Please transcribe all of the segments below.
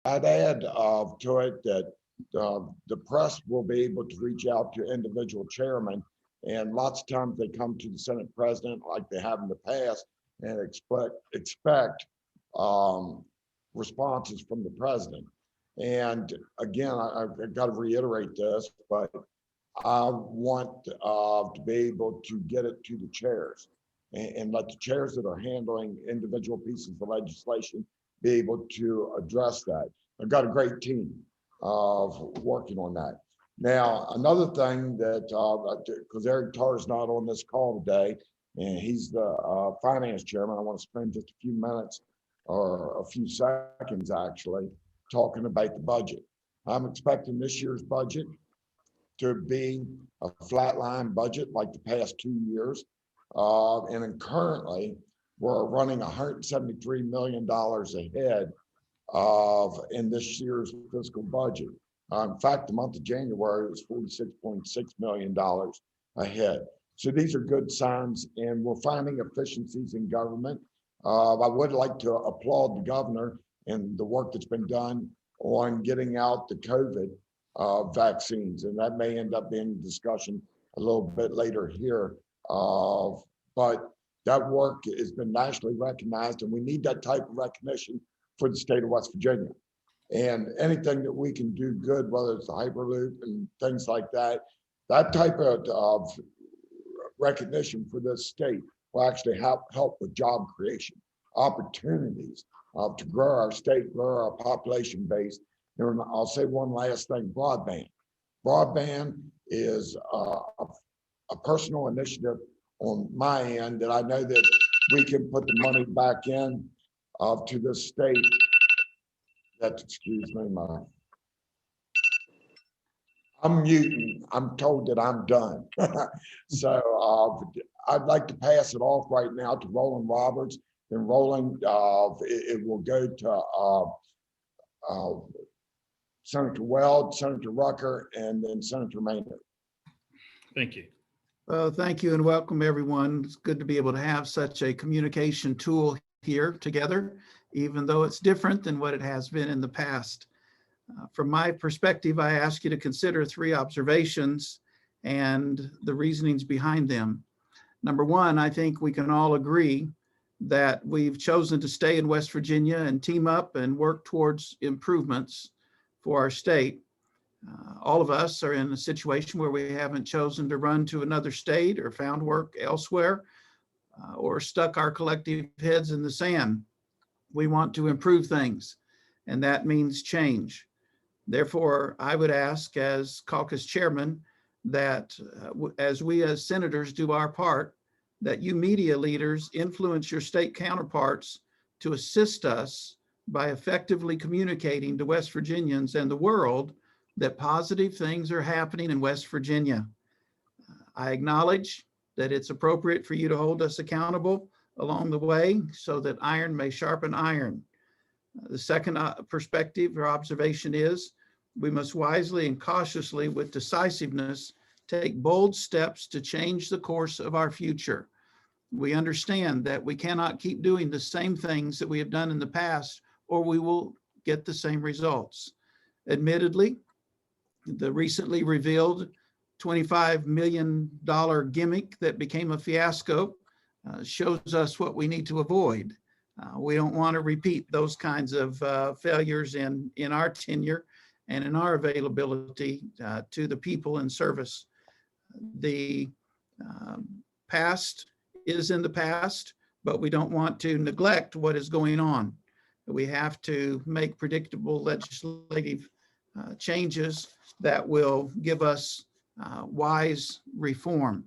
I'd add to it that the press will be able to reach out to individual chairmen, and lots of times they come to the Senate president like they have in the past and expect um, responses from the president. And again, I've got to reiterate this, but I want to be able to get it to the chairs and let the chairs that are handling individual pieces of legislation be able to address that. I've got a great team of working on that. Now, another thing that, because Eric Tarr's not on this call today, and he's the finance chairman, I want to spend just a few minutes or a few seconds actually talking about the budget. I'm expecting this year's budget to be a flatline budget like the past 2 years. And then currently, we're running $173 million ahead of in this year's fiscal budget. In fact, the month of January was $46.6 million ahead. So these are good signs, and we're finding efficiencies in government. I would like to applaud the governor and the work that's been done on getting out the COVID vaccines, and that may end up being a discussion a little bit later here. But that work has been nationally recognized, and we need that type of recognition for the state of West Virginia. And anything that we can do good, whether it's the Hyperloop and things like that, that type of recognition for this state will actually help with job creation, opportunities to grow our state, grow our population base. And I'll say one last thing, broadband. Broadband is a personal initiative on my end that I know that we can put the money back in to this state. That's, excuse me, I'm muting. I'm told that I'm done. So I'd like to pass it off right now to Roland Roberts. Then Roland, it will go to Senator Weld, Senator Rucker, and then Senator Maynard. Thank you. Well, thank you and welcome everyone. It's good to be able to have such a communication tool here together, even though it's different than what it has been in the past. From my perspective, I ask you to consider 3 observations and the reasonings behind them. Number one, I think we can all agree that we've chosen to stay in West Virginia and team up and work towards improvements for our state. All of us are in a situation where we haven't chosen to run to another state or found work elsewhere or stuck our collective heads in the sand. We want to improve things, and that means change. Therefore, I would ask as caucus chairman that as we as senators do our part, that you media leaders influence your state counterparts to assist us by effectively communicating to West Virginians and the world that positive things are happening in West Virginia. I acknowledge that it's appropriate for you to hold us accountable along the way so that iron may sharpen iron. The second perspective or observation is we must wisely and cautiously with decisiveness take bold steps to change the course of our future. We understand that we cannot keep doing the same things that we have done in the past or we will get the same results. Admittedly, the recently revealed $25 million gimmick that became a fiasco shows us what we need to avoid. We don't want to repeat those kinds of failures in our tenure and in our availability to the people in service. The past is in the past, but we don't want to neglect what is going on. We have to make predictable legislative changes that will give us wise reform.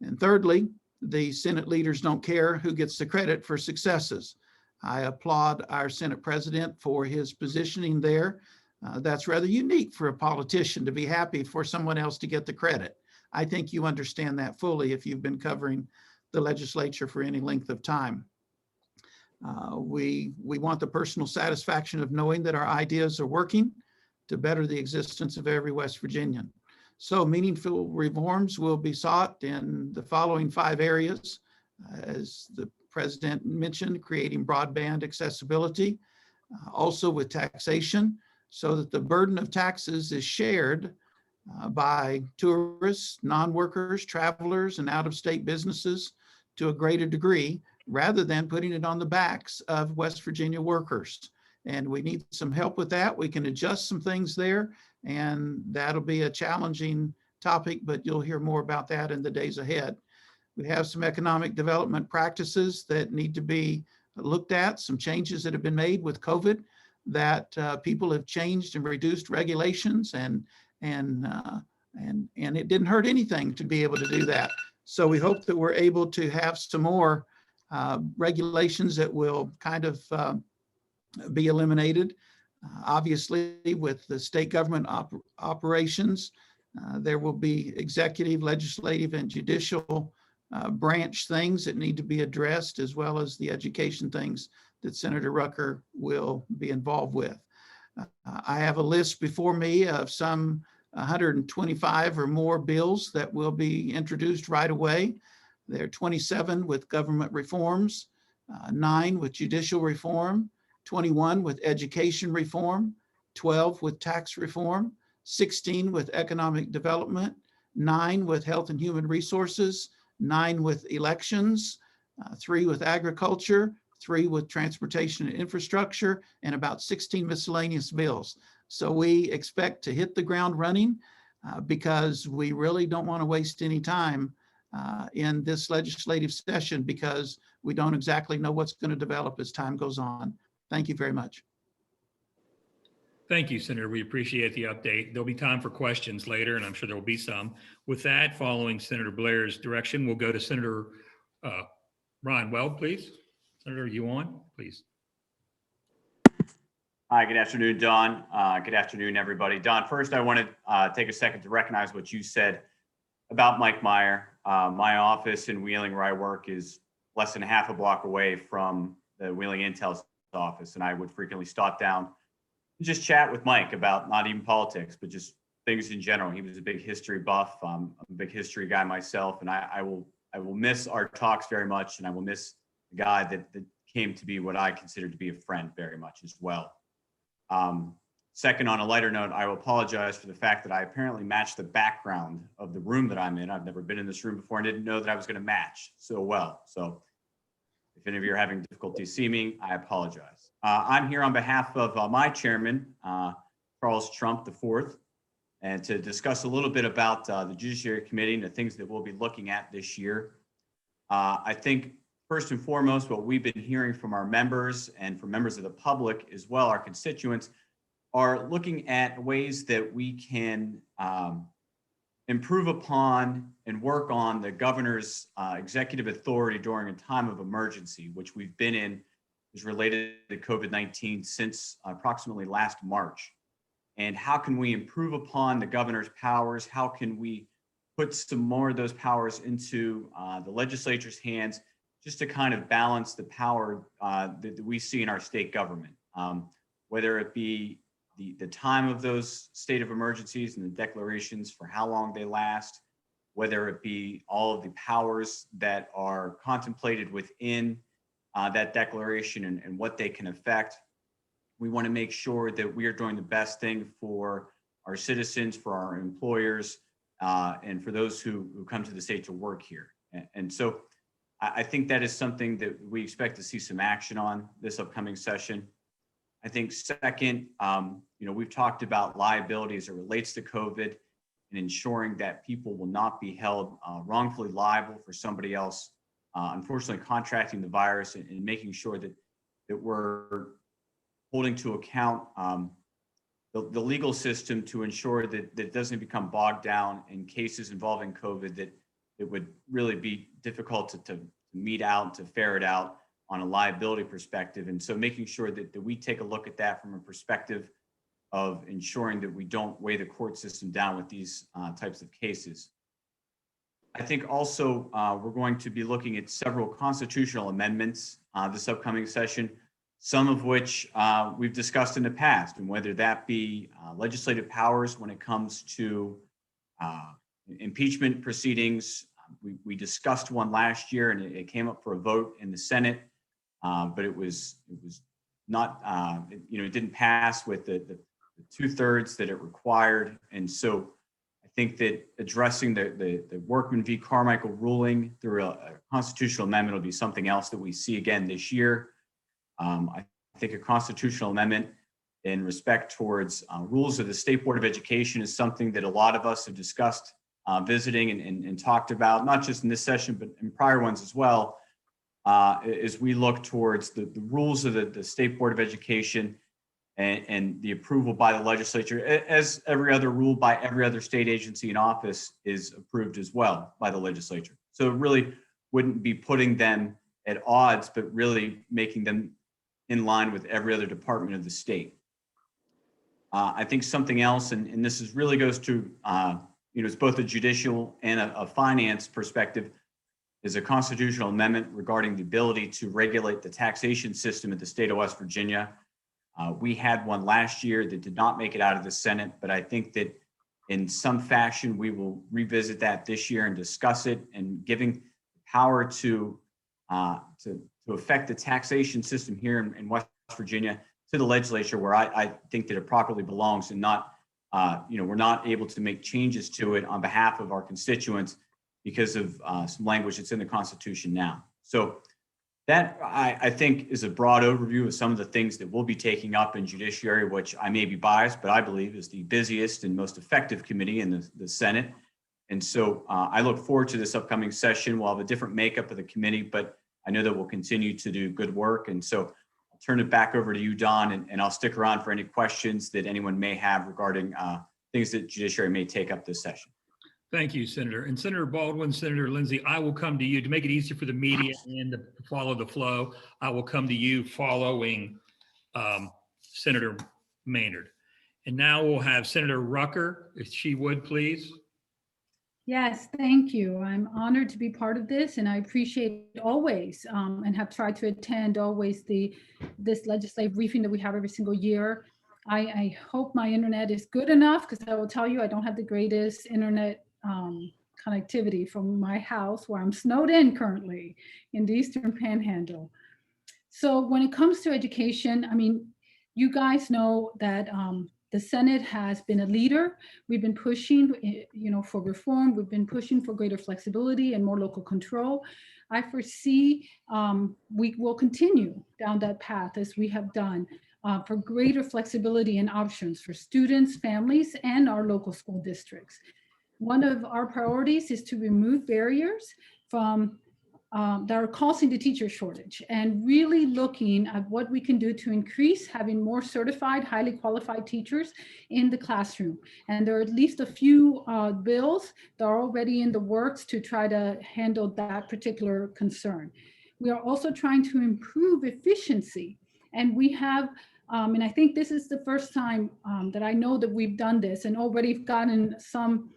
And thirdly, the Senate leaders don't care who gets the credit for successes. I applaud our Senate president for his positioning there. That's rather unique for a politician to be happy for someone else to get the credit. I think you understand that fully if you've been covering the legislature for any length of time. We want the personal satisfaction of knowing that our ideas are working to better the existence of every West Virginian. So meaningful reforms will be sought in the following 5 areas. As the president mentioned, creating broadband accessibility, also with taxation, so that the burden of taxes is shared by tourists, non-workers, travelers, and out-of-state businesses to a greater degree, rather than putting it on the backs of West Virginia workers. And we need some help with that. We can adjust some things there, and that'll be a challenging topic, but you'll hear more about that in the days ahead. We have some economic development practices that need to be looked at, some changes that have been made with COVID, that people have changed and reduced regulations, and it didn't hurt anything to be able to do that. So we hope that we're able to have some more regulations that will kind of be eliminated. Obviously, with the state government operations, there will be executive, legislative, and judicial branch things that need to be addressed, as well as the education things that Senator Rucker will be involved with. I have a list before me of some 125 or more bills that will be introduced right away. There are 27 with government reforms, 9 with judicial reform, 21 with education reform, 12 with tax reform, 16 with economic development, 9 with health and human resources, 9 with elections, 3 with agriculture, 3 with transportation and infrastructure, and about 16 miscellaneous bills. So we expect to hit the ground running because we really don't want to waste any time in this legislative session, because we don't exactly know what's going to develop as time goes on. Thank you very much. Thank you, Senator. We appreciate the update. There'll be time for questions later, and I'm sure there will be some. With that, following Senator Blair's direction, we'll go to Senator Ron Weld, please. Senator, are you on, please? Hi, good afternoon, Don. Good afternoon, everybody. Don, first, I want to take a second to recognize what you said about Mike Meyer. My office in Wheeling, where I work, is less than half a block away from the Wheeling Intel's office, and I would frequently stop down and just chat with Mike about not even politics, but just things in general. He was a big history buff. I'm a big history guy myself, and I will miss our talks very much, and I will miss the guy that came to be what I consider to be a friend very much as well. Second, on a lighter note, I will apologize for the fact that I apparently matched the background of the room that I'm in. I've never been in this room before and didn't know that I was going to match so well. So if any of you are having difficulty seeing me, I apologize. I'm here on behalf of my chairman, Charles Trump IV, and to discuss a little bit about the Judiciary Committee and the things that we'll be looking at this year. I think first and foremost, what we've been hearing from our members and from members of the public as well, our constituents, are looking at ways that we can improve upon and work on the governor's executive authority during a time of emergency, which we've been in, is related to COVID-19 since approximately last March. And how can we improve upon the governor's powers? How can we put some more of those powers into the legislature's hands, just to kind of balance the power that we see in our state government, whether it be the time of those state of emergencies and the declarations for how long they last, whether it be all of the powers that are contemplated within that declaration and what they can affect. We want to make sure that we are doing the best thing for our citizens, for our employers, and for those who come to the state to work here. And so I think that is something that we expect to see some action on this upcoming session. I think second, we've talked about liability as it relates to COVID and ensuring that people will not be held wrongfully liable for somebody else, unfortunately, contracting the virus, and making sure that we're holding to account the legal system to ensure that it doesn't become bogged down in cases involving COVID that it would really be difficult to mete out, to ferret out on a liability perspective. And so making sure that we take a look at that from a perspective of ensuring that we don't weigh the court system down with these types of cases. I think also we're going to be looking at several constitutional amendments this upcoming session, some of which we've discussed in the past, and whether that be legislative powers when it comes to impeachment proceedings. We discussed one last year, and it came up for a vote in the Senate, but it was not, it didn't pass with the 2/3 that it required. And so I think that addressing the Workman v. Carmichael ruling through a constitutional amendment will be something else that we see again this year. I think a constitutional amendment in respect towards rules of the State Board of Education is something that a lot of us have discussed visiting and talked about, not just in this session, but in prior ones as well, as we look towards the rules of the State Board of Education and the approval by the legislature, as every other rule by every other state agency in office is approved as well by the legislature. So it really wouldn't be putting them at odds, but really making them in line with every other department of the state. I think something else, and this is really goes to, it's both a judicial and a finance perspective, is a constitutional amendment regarding the ability to regulate the taxation system in the state of West Virginia. We had one last year that did not make it out of the Senate, but I think that in some fashion, we will revisit that this year and discuss it, and giving power to affect the taxation system here in West Virginia to the legislature, where I think that it properly belongs, and not, we're not able to make changes to it on behalf of our constituents because of some language that's in the Constitution now. So that, I think, is a broad overview of some of the things that we'll be taking up in judiciary, which I may be biased, but I believe is the busiest and most effective committee in the Senate. And so I look forward to this upcoming session. We'll have a different makeup of the committee, but I know that we'll continue to do good work. And so I'll turn it back over to you, Don, and I'll stick around for any questions that anyone may have regarding things that judiciary may take up this session. Thank you, Senator. And Senator Baldwin, Senator Lindsay, I will come to you to make it easier for the media and to follow the flow. I will come to you following Senator Maynard. And now we'll have Senator Rucker, if she would, please. Yes, thank you. I'm honored to be part of this, and I appreciate always and have tried to attend always this legislative briefing that we have every single year. I hope my internet is good enough, because I will tell you I don't have the greatest internet connectivity from my house, where I'm snowed in currently in the Eastern Panhandle. So when it comes to education, I mean, you guys know that the Senate has been a leader. We've been pushing, for reform. We've been pushing for greater flexibility and more local control. I foresee we will continue down that path as we have done for greater flexibility and options for students, families, and our local school districts. One of our priorities is to remove barriers from that are causing the teacher shortage, and really looking at what we can do to increase having more certified, highly qualified teachers in the classroom. And there are at least a few bills that are already in the works to try to handle that particular concern. We are also trying to improve efficiency, and we have and I think this is the first time that I know that we've done this, and already gotten some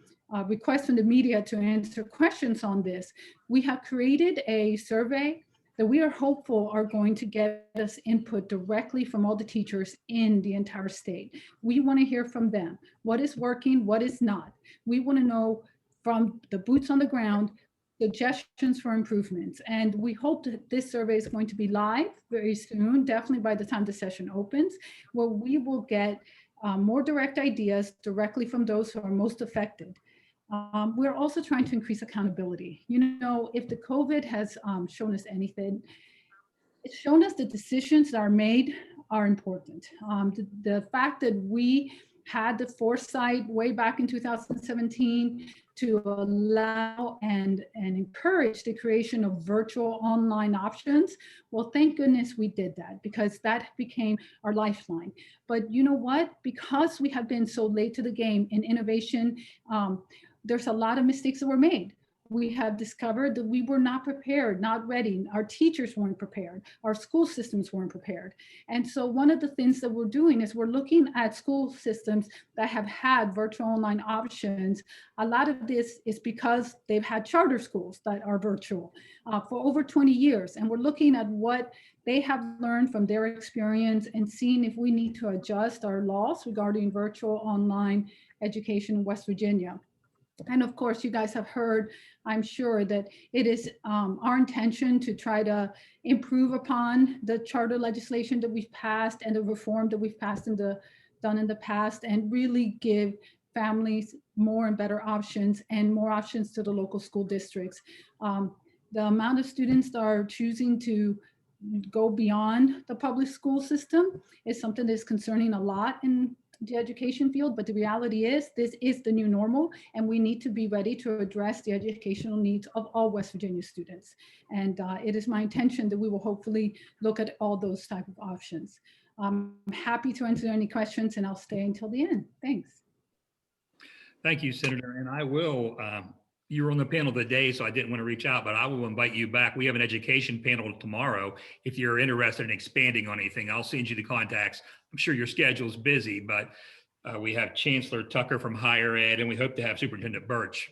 requests from the media to answer questions on this. We have created a survey that we are hopeful are going to get us input directly from all the teachers in the entire state. We want to hear from them. What is working, what is not? We want to know from the boots on the ground suggestions for improvements. And we hope that this survey is going to be live very soon, definitely by the time the session opens, where we will get more direct ideas directly from those who are most affected. We're also trying to increase accountability. If the COVID has shown us anything, it's shown us the decisions that are made are important. The fact that we had the foresight way back in 2017 to allow and encourage the creation of virtual online options. Well, thank goodness we did that, because that became our lifeline. But you know what? Because we have been so late to the game in innovation, there's a lot of mistakes that were made. We have discovered that we were not prepared, not ready. Our teachers weren't prepared. Our school systems weren't prepared. And so one of the things that we're doing is we're looking at school systems that have had virtual online options. A lot of this is because they've had charter schools that are virtual for over 20 years. And we're looking at what they have learned from their experience and seeing if we need to adjust our laws regarding virtual online education in West Virginia. And of course, you guys have heard, I'm sure, that it is our intention to try to improve upon the charter legislation that we've passed and the reform that we've passed done in the past, and really give families more and better options and more options to the local school districts. The amount of students that are choosing to go beyond the public school system is something that's concerning a lot in the education field, but the reality is this is the new normal, and we need to be ready to address the educational needs of all West Virginia students. And it is my intention that we will hopefully look at all those type of options. I'm happy to answer any questions, and I'll stay until the end. Thanks. Thank you, Senator. And I will, you were on the panel today, so I didn't want to reach out, but I will invite you back. We have an education panel tomorrow. If you're interested in expanding on anything, I'll send you the contacts. I'm sure your schedule's busy, but we have Chancellor Tucker from Higher Ed, and we hope to have Superintendent Birch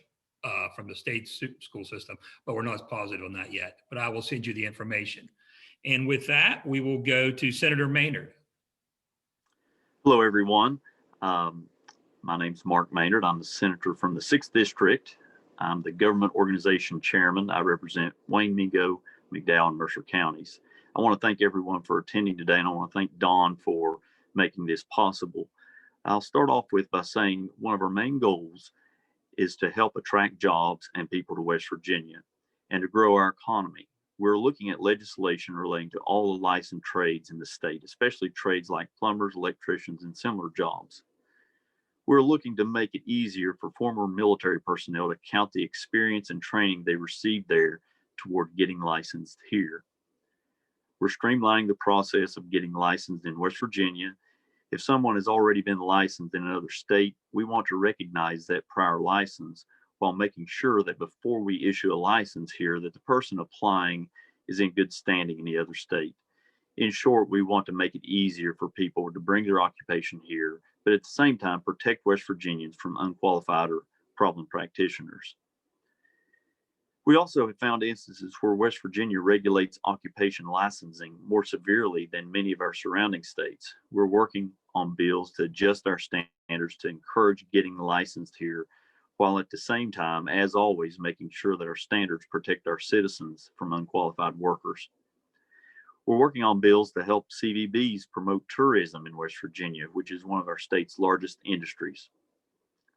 from the state school system, but we're not positive on that yet. But I will send you the information. And with that, we will go to Senator Maynard. Hello, everyone. My name's Mark Maynard. I'm the senator from the 6th District. I'm the government organization chairman. I represent Wayne, Mingo, McDowell, and Mercer counties. I want to thank everyone for attending today, and I want to thank Dawn for making this possible. I'll start off by saying one of our main goals is to help attract jobs and people to West Virginia and to grow our economy. We're looking at legislation relating to all the licensed trades in the state, especially trades like plumbers, electricians, and similar jobs. We're looking to make it easier for former military personnel to count the experience and training they received there toward getting licensed here. We're streamlining the process of getting licensed in West Virginia. If someone has already been licensed in another state, we want to recognize that prior license while making sure that before we issue a license here, that the person applying is in good standing in the other state. In short, we want to make it easier for people to bring their occupation here, but at the same time, protect West Virginians from unqualified or problem practitioners. We also have found instances where West Virginia regulates occupation licensing more severely than many of our surrounding states. We're working on bills to adjust our standards to encourage getting licensed here, while at the same time, as always, making sure that our standards protect our citizens from unqualified workers. We're working on bills to help CVBs promote tourism in West Virginia, which is one of our state's largest industries.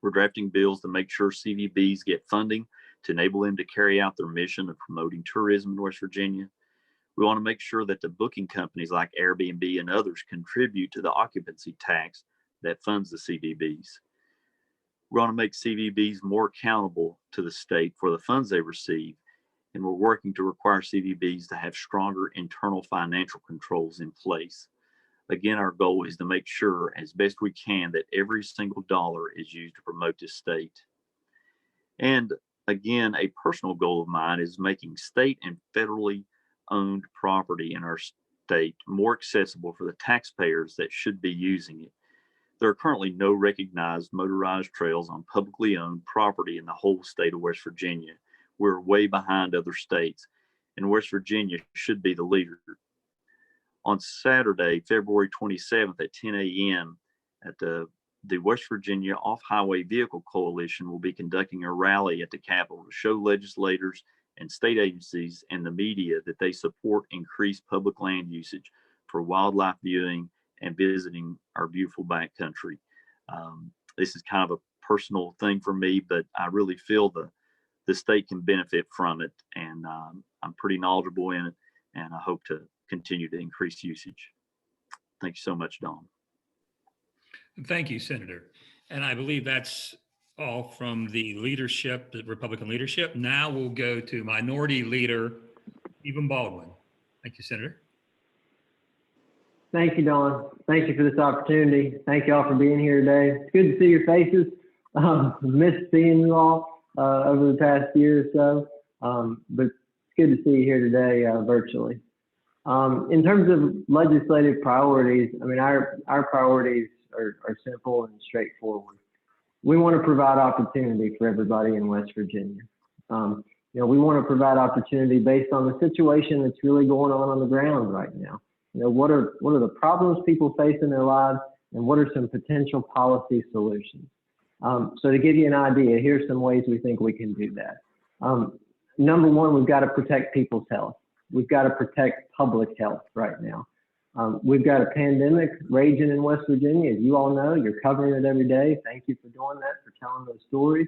We're drafting bills to make sure CVBs get funding to enable them to carry out their mission of promoting tourism in West Virginia. We want to make sure that the booking companies like Airbnb and others contribute to the occupancy tax that funds the CVBs. We want to make CVBs more accountable to the state for the funds they receive, and we're working to require CVBs to have stronger internal financial controls in place. Again, our goal is to make sure as best we can that every single dollar is used to promote this state. And again, a personal goal of mine is making state and federally owned property in our state more accessible for the taxpayers that should be using it. There are currently no recognized motorized trails on publicly owned property in the whole state of West Virginia. We're way behind other states, and West Virginia should be the leader. On Saturday, February 27th at 10 a.m. at the West Virginia Off-Highway Vehicle Coalition will be conducting a rally at the Capitol to show legislators and state agencies and the media that they support increased public land usage for wildlife viewing and visiting our beautiful backcountry. This is kind of a personal thing for me, but I really feel the state can benefit from it, and I'm pretty knowledgeable in it, and I hope to continue to increase usage. Thank you so much, Dawn. Thank you, Senator. And I believe that's all from the leadership, the Republican leadership. Now we'll go to Minority Leader Stephen Baldwin. Thank you, Senator. Thank you, Don. Thank you for this opportunity. Thank you all for being here today. It's good to see your faces. Missed seeing you all over the past year or so, but it's good to see you here today virtually. In terms of legislative priorities, I mean, our priorities are simple and straightforward. We want to provide opportunity for everybody in West Virginia. We want to provide opportunity based on the situation that's really going on the ground right now. What are the problems people face in their lives, and what are some potential policy solutions? So to give you an idea, here's some ways we think we can do that. Number one, we've got to protect people's health. We've got to protect public health right now. We've got a pandemic raging in West Virginia. As you all know, you're covering it every day. Thank you for doing that, for telling those stories.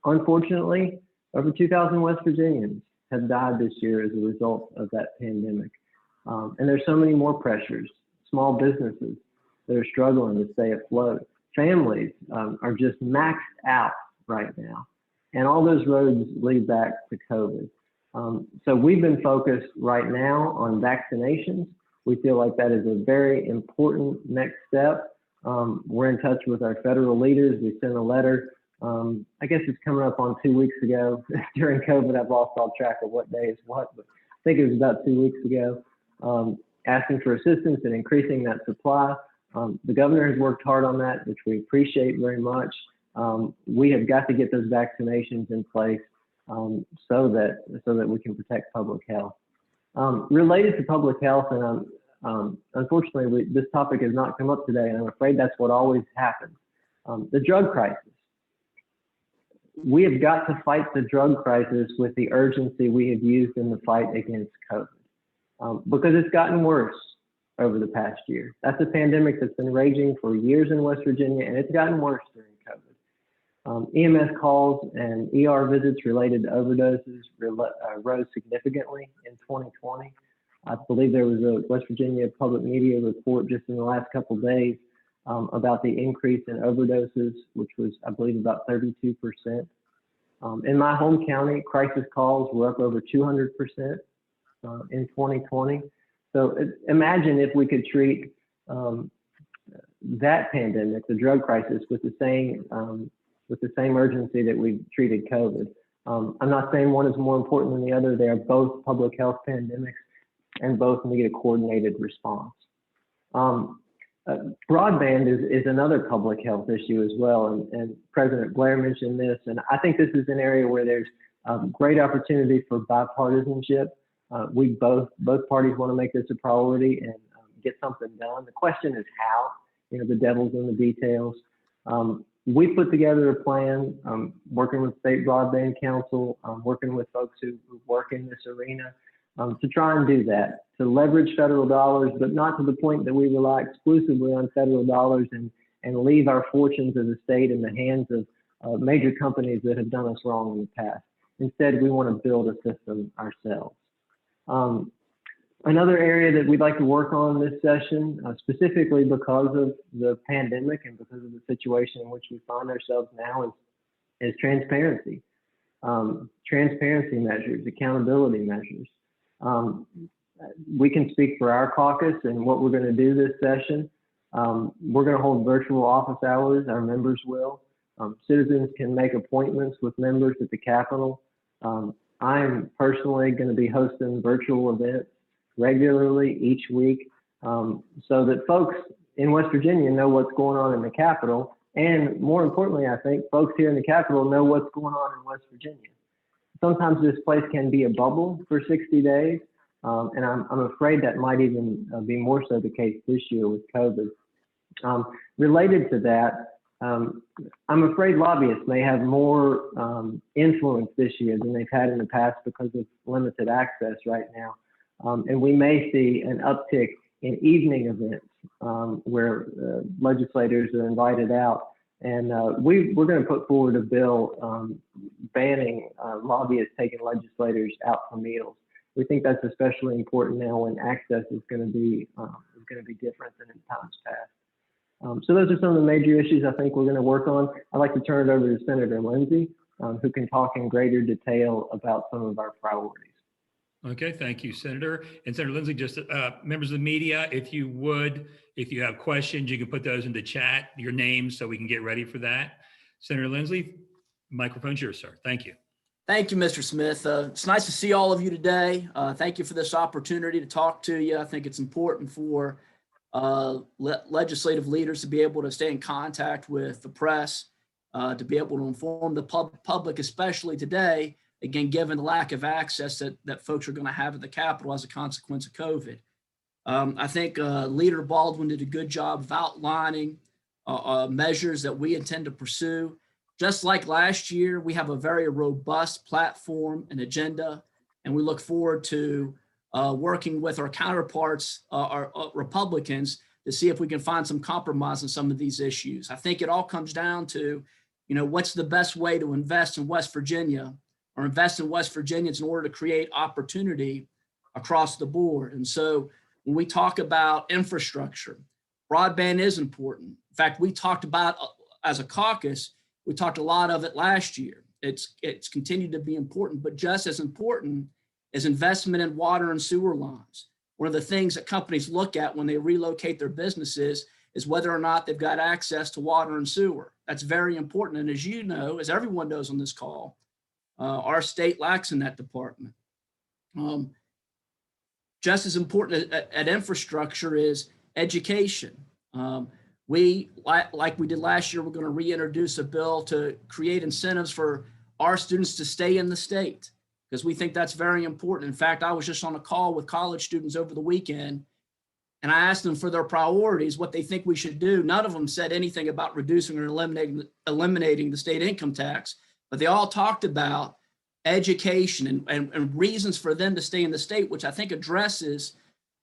Unfortunately, over 2,000 West Virginians have died this year as a result of that pandemic. And there's so many more pressures. Small businesses that are struggling to stay afloat. Families are just maxed out right now. And all those roads lead back to COVID. So we've been focused right now on vaccinations. We feel like that is a very important next step. We're in touch with our federal leaders. We sent a letter. I guess it's coming up on 2 weeks ago. During COVID, I've lost all track of what day is what, but I think it was about 2 weeks ago, asking for assistance in increasing that supply. The governor has worked hard on that, which we appreciate very much. We have got to get those vaccinations in place so that we can protect public health. Related to public health, and unfortunately, this topic has not come up today, and I'm afraid that's what always happens. The drug crisis. We have got to fight the drug crisis with the urgency we have used in the fight against COVID, because it's gotten worse over the past year. That's a pandemic that's been raging for years in West Virginia, and it's gotten worse during COVID. EMS calls and ER visits related to overdoses rose significantly in 2020. I believe there was a West Virginia public media report just in the last couple of days about the increase in overdoses, which was, I believe, about 32%. In my home county, crisis calls were up over 200% in 2020. So imagine if we could treat that pandemic, the drug crisis, with the same urgency that we treated COVID. I'm not saying one is more important than the other. They are both public health pandemics, and both need a coordinated response. Broadband is another public health issue as well, and President Blair mentioned this, and I think this is an area where there's great opportunity for bipartisanship. We both parties want to make this a priority and get something done. The question is how. You know, the devil's in the details. We put together a plan, working with State Broadband Council, working with folks who work in this arena, to try and do that, to leverage federal dollars, but not to the point that we rely exclusively on federal dollars and leave our fortunes as a state in the hands of major companies that have done us wrong in the past. Instead, we want to build a system ourselves. Another area that we'd like to work on this session, specifically because of the pandemic and because of the situation in which we find ourselves now, is transparency. Transparency measures, accountability measures. We can speak for our caucus and what we're going to do this session. We're going to hold virtual office hours. Our members will. Citizens can make appointments with members at the Capitol. I'm personally going to be hosting virtual events regularly each week, so that folks in West Virginia know what's going on in the Capitol. And more importantly, I think folks here in the Capitol know what's going on in West Virginia. Sometimes this place can be a bubble for 60 days. And I'm afraid that might even be more so the case this year with COVID. Related to that, I'm afraid lobbyists may have more influence this year than they've had in the past because of limited access right now. And we may see an uptick in evening events where legislators are invited out. And we're going to put forward a bill banning lobbyists taking legislators out for meals. We think that's especially important now when access is going to be different than in times past. So those are some of the major issues I think we're going to work on. I'd like to turn it over to Senator Lindsay, who can talk in greater detail about some of our priorities. Okay, thank you, Senator. And Senator Lindsay, just members of the media, if you have questions, you can put those in the chat, your names, so we can get ready for that. Senator Lindsay, microphone's yours, sir. Thank you. Thank you, Mr. Smith. It's nice to see all of you today. Thank you for this opportunity to talk to you. I think it's important for legislative leaders to be able to stay in contact with the press, to be able to inform the public, especially today, again, given the lack of access that folks are going to have at the Capitol as a consequence of COVID. I think Leader Baldwin did a good job of outlining measures that we intend to pursue. Just like last year, we have a very robust platform and agenda, and we look forward to working with our counterparts, our Republicans, to see if we can find some compromise on some of these issues. I think it all comes down to, what's the best way to invest in West Virginia or invest in West Virginians in order to create opportunity across the board. And so when we talk about infrastructure, broadband is important. In fact, we talked about, as a caucus, we talked a lot of it last year. It's continued to be important, but just as important is investment in water and sewer lines. One of the things that companies look at when they relocate their businesses is whether or not they've got access to water and sewer. That's very important. And as you know, as everyone knows on this call, our state lacks in that department. Just as important at infrastructure is education. We, like we did last year, we're going to reintroduce a bill to create incentives for our students to stay in the state, because we think that's very important. In fact, I was just on a call with college students over the weekend, and I asked them for their priorities, what they think we should do. None of them said anything about reducing or eliminating the state income tax, but they all talked about education and reasons for them to stay in the state, which I think addresses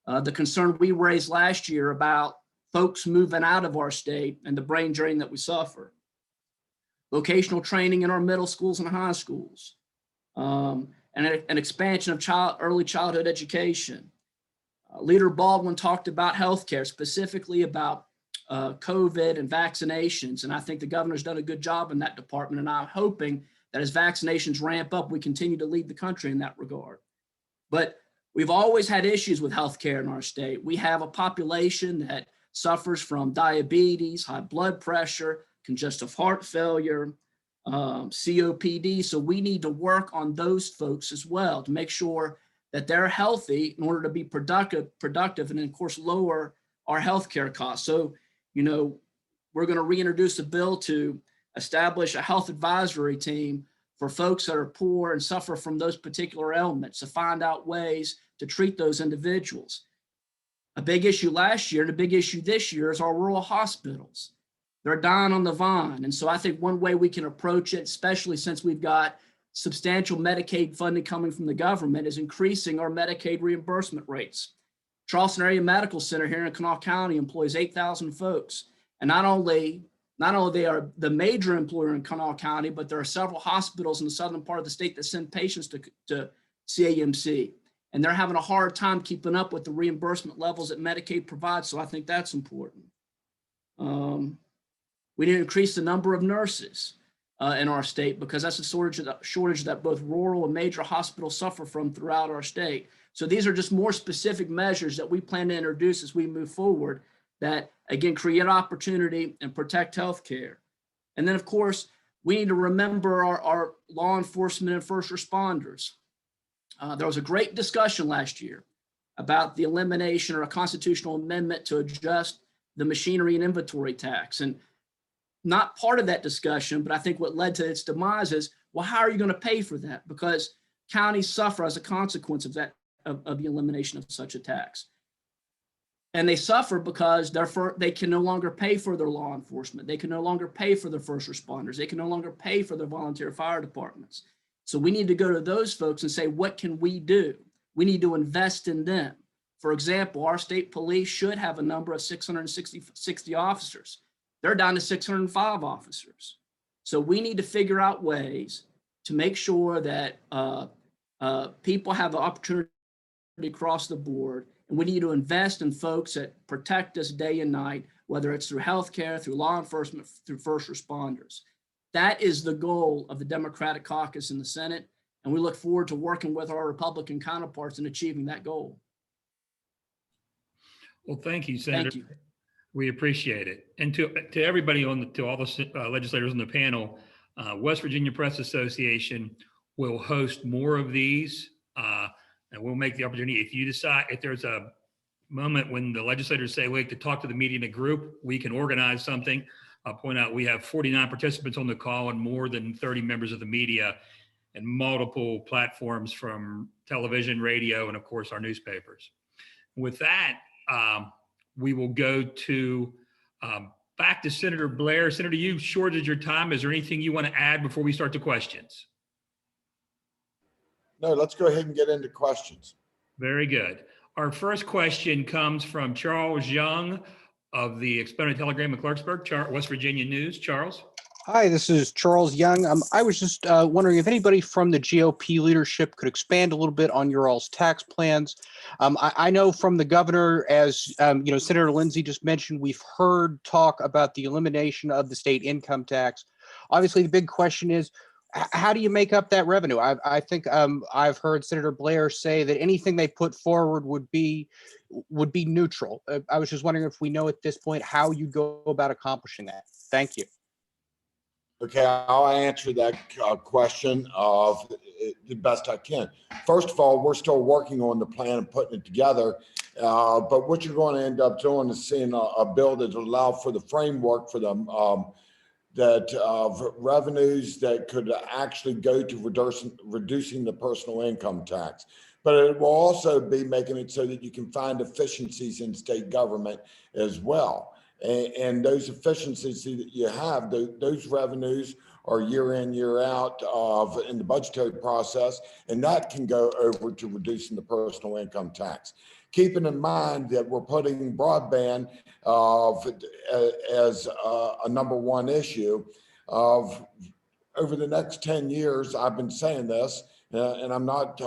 the concern we raised last year about folks moving out of our state and the brain drain that we suffer. Vocational training in our middle schools and high schools, and an expansion of early childhood education. Leader Baldwin talked about healthcare, specifically about COVID and vaccinations. And I think the governor's done a good job in that department. And I'm hoping that as vaccinations ramp up, we continue to lead the country in that regard. But we've always had issues with healthcare in our state. We have a population that suffers from diabetes, high blood pressure, congestive heart failure, COPD. So we need to work on those folks as well to make sure that they're healthy in order to be productive, and of course, lower our healthcare costs. So, we're going to reintroduce a bill to establish a health advisory team for folks that are poor and suffer from those particular ailments, to find out ways to treat those individuals. A big issue last year and a big issue this year is our rural hospitals. They're dying on the vine. And so I think one way we can approach it, especially since we've got substantial Medicaid funding coming from the government, is increasing our Medicaid reimbursement rates. Charleston Area Medical Center here in Kanawha County employs 8,000 folks. And not only they are the major employer in Kanawha County, but there are several hospitals in the southern part of the state that send patients to CAMC. And they're having a hard time keeping up with the reimbursement levels that Medicaid provides. So I think that's important. We need to increase the number of nurses in our state, because that's a shortage that both rural and major hospitals suffer from throughout our state. So these are just more specific measures that we plan to introduce as we move forward that, again, create opportunity and protect healthcare. And then, of course, we need to remember our law enforcement and first responders. There was a great discussion last year about the elimination or a constitutional amendment to adjust the machinery and inventory tax. And not part of that discussion, but I think what led to its demise is, well, how are you going to pay for that? Because counties suffer as a consequence of that, of the elimination of such a tax. And they suffer because they can no longer pay for their law enforcement. They can no longer pay for their first responders. They can no longer pay for their volunteer fire departments. So we need to go to those folks and say, what can we do? We need to invest in them. For example, our state police should have a number of 660 officers. They're down to 605 officers. So we need to figure out ways to make sure that people have the opportunity across the board. And we need to invest in folks that protect us day and night, whether it's through healthcare, through law enforcement, through first responders. That is the goal of the Democratic caucus in the Senate. And we look forward to working with our Republican counterparts in achieving that goal. Well, thank you, Senator. Thank you. We appreciate it. And to everybody to all the legislators on the panel, West Virginia Press Association will host more of these, and we'll make the opportunity. If you decide, if there's a moment when the legislators say, wait, to talk to the media in a group, we can organize something. I'll point out we have 49 participants on the call and more than 30 members of the media and multiple platforms from television, radio, and of course our newspapers. With that, we will go to back to Senator Blair. Senator, you shorted your time. Is there anything you want to add before we start the questions? No, let's go ahead and get into questions. Very good. Our first question comes from Charles Young of the Exponent Telegram of Clarksburg, West Virginia News. Charles. Hi, this is Charles Young. I was just wondering if anybody from the GOP leadership could expand a little bit on your all's tax plans. I know from the governor, as Senator Lindsay just mentioned, we've heard talk about the elimination of the state income tax. Obviously, the big question is, how do you make up that revenue? I think I've heard Senator Blair say that anything they put forward would be neutral. I was just wondering if we know at this point how you go about accomplishing that. Thank you. Okay, I'll answer that question the best I can. First of all, we're still working on the plan and putting it together. But what you're going to end up doing is seeing a bill that will allow for the framework for the revenues that could actually go to reducing the personal income tax. But it will also be making it so that you can find efficiencies in state government as well. And those efficiencies that you have, those revenues are year in, year out in the budgetary process, and that can go over to reducing the personal income tax. Keeping in mind that we're putting broadband as a number one issue of over the next 10 years, I've been saying this, and I'm not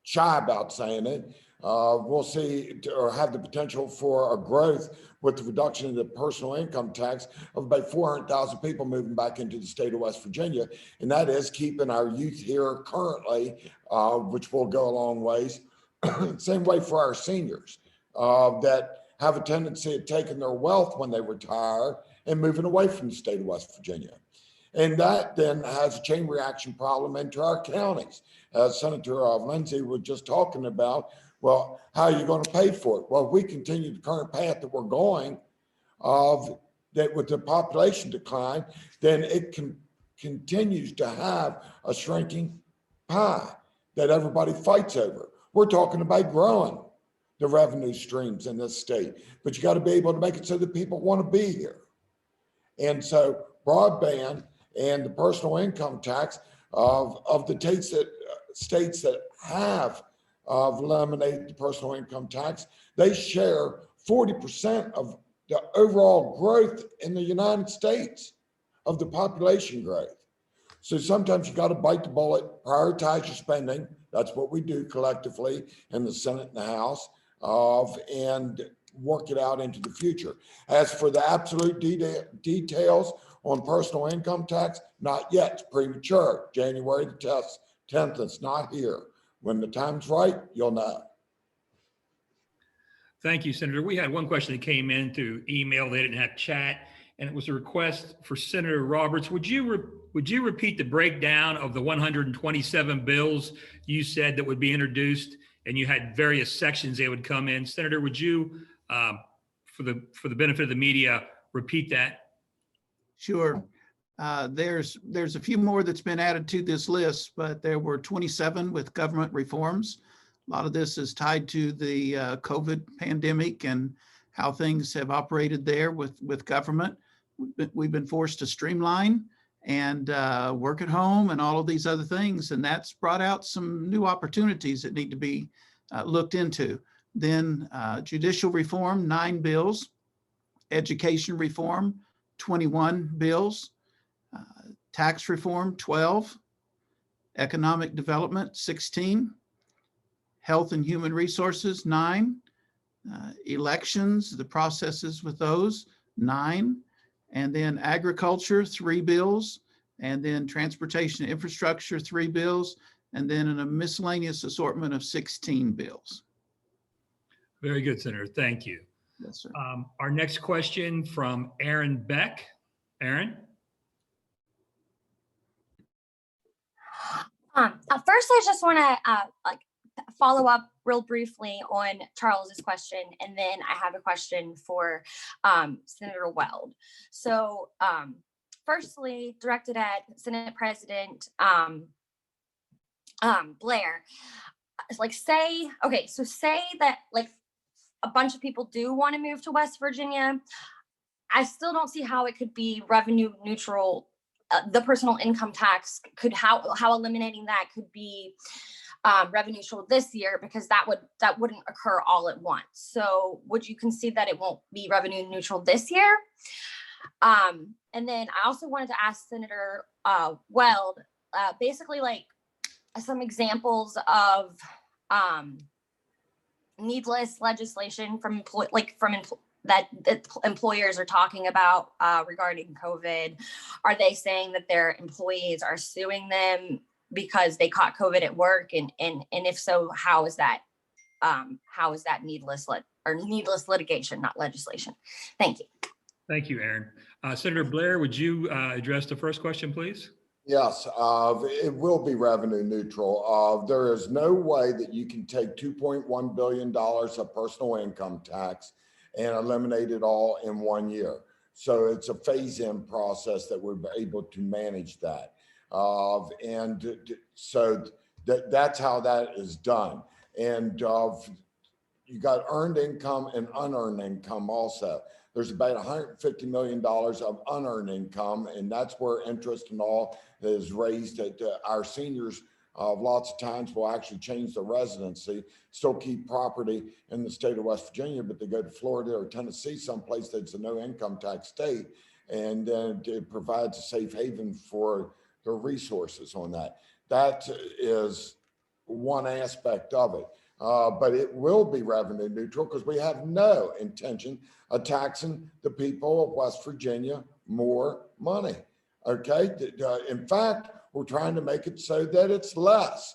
shy about saying it. We'll see or have the potential for a growth with the reduction of the personal income tax of about 400,000 people moving back into the state of West Virginia. And that is keeping our youth here currently, which will go a long ways. Same way for our seniors that have a tendency of taking their wealth when they retire and moving away from the state of West Virginia. And that then has a chain reaction problem into our counties. As Senator Lindsay was just talking about, well, how are you going to pay for it? Well, if we continue the current path that we're going that with the population decline, then it continues to have a shrinking pie that everybody fights over. We're talking about growing the revenue streams in this state, but you got to be able to make it so that people want to be here. And so broadband and the personal income tax of the states that have eliminated the personal income tax, they share 40% of the overall growth in the United States of the population growth. So sometimes you got to bite the bullet, prioritize your spending. That's what we do collectively in the Senate and the House, and work it out into the future. As for the absolute details on personal income tax, not yet. It's premature. January the 10th, it's not here. When the time's right, you'll know. Thank you, Senator. We had one question that came in through email. They didn't have chat, and it was a request for Senator Roberts. Would you repeat the breakdown of the 127 bills you said that would be introduced, and you had various sections they would come in? Senator, would you, for the benefit of the media, repeat that? Sure. There's a few more that's been added to this list, but there were 27 with government reforms. A lot of this is tied to the COVID pandemic and how things have operated there with government. We've been forced to streamline and work at home and all of these other things. And that's brought out some new opportunities that need to be looked into. Then judicial reform, 9 bills, education reform, 21 bills, tax reform, 12, economic development, 16, health and human resources, 9, elections, the processes with those, 9, and then agriculture, 3 bills, and then transportation and infrastructure, 3 bills, and then in a miscellaneous assortment of 16 bills. Very good, Senator. Thank you. Yes, sir. Our next question from Aaron Beck. Aaron? First, I just want to follow up real briefly on Charles's question, and then I have a question for Senator Weld. So, firstly, directed at Senate President Blair, say that a bunch of people do want to move to West Virginia. I still don't see how it could be revenue neutral. The personal income tax could, how eliminating that could be revenue neutral this year, because that wouldn't occur all at once. So would you concede that it won't be revenue neutral this year? And then I also wanted to ask Senator Weld, basically like some examples of needless legislation from that employers are talking about regarding COVID. Are they saying that their employees are suing them because they caught COVID at work? And if so, how is that needless litigation, not legislation? Thank you. Thank you, Aaron. Senator Blair, would you address the first question, please? Yes, it will be revenue neutral. There is no way that you can take $2.1 billion of personal income tax and eliminate it all in 1 year. So it's a phase-in process that we're able to manage that. And so that's how that is done. And you got earned income and unearned income also. There's about $150 million of unearned income, and that's where interest and all is raised. At our seniors lots of times will actually change their residency, still keep property in the state of West Virginia, but they go to Florida or Tennessee, someplace that's a no income tax state, and it provides a safe haven for their resources on that. That is one aspect of it. But it will be revenue neutral because we have no intention of taxing the people of West Virginia more money. Okay. In fact, we're trying to make it so that it's less.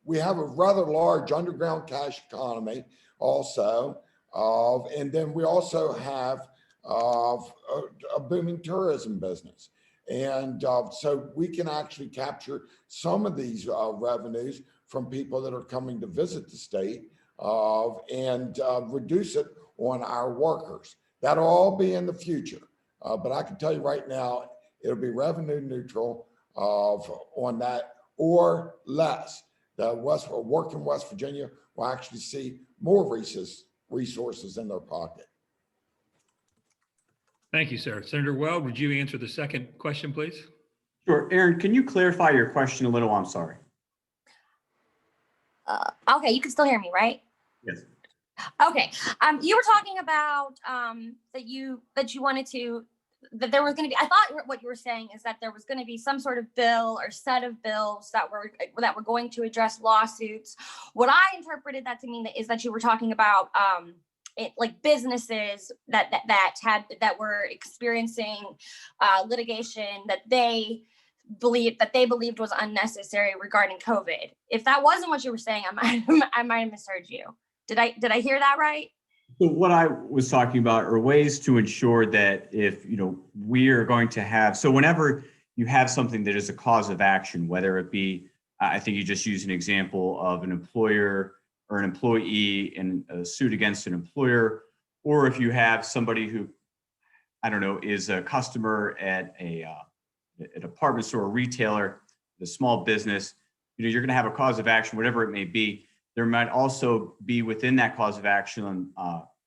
We have a rather large underground cash economy also. And then we also have a booming tourism business. And so we can actually capture some of these revenues from people that are coming to visit the state and reduce it on our workers. That'll all be in the future. But I can tell you right now, it'll be revenue neutral on that or less. The working West Virginia will actually see more resources in their pocket. Thank you, sir. Senator Weld, would you answer the second question, please? Sure. Aaron, can you clarify your question a little? I'm sorry. Okay, you can still hear me, right? Yes. Okay. You were talking about that you wanted to, that there was going to be, I thought what you were saying is that there was going to be some sort of bill or set of bills that were going to address lawsuits. What I interpreted that to mean is that you were talking about like businesses that were experiencing litigation that they believed was unnecessary regarding COVID. If that wasn't what you were saying, I might have misheard you. Did I hear that right? So what I was talking about are ways to ensure that if, we are going to have, so whenever you have something that is a cause of action, whether it be, I think you just used an example of an employer or an employee in a suit against an employer, or if you have somebody who, I don't know, is a customer at a department store, a retailer, a small business, you're going to have a cause of action, whatever it may be. There might also be within that cause of action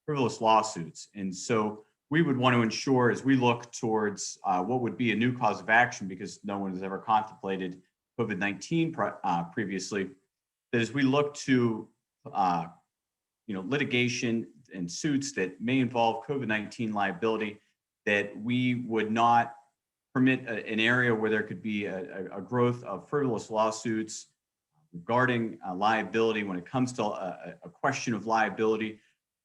frivolous lawsuits. And so we would want to ensure as we look towards what would be a new cause of action, because no one has ever contemplated COVID-19 previously, that as we look to litigation and suits that may involve COVID-19 liability, that we would not permit an area where there could be a growth of frivolous lawsuits regarding liability when it comes to a question of liability,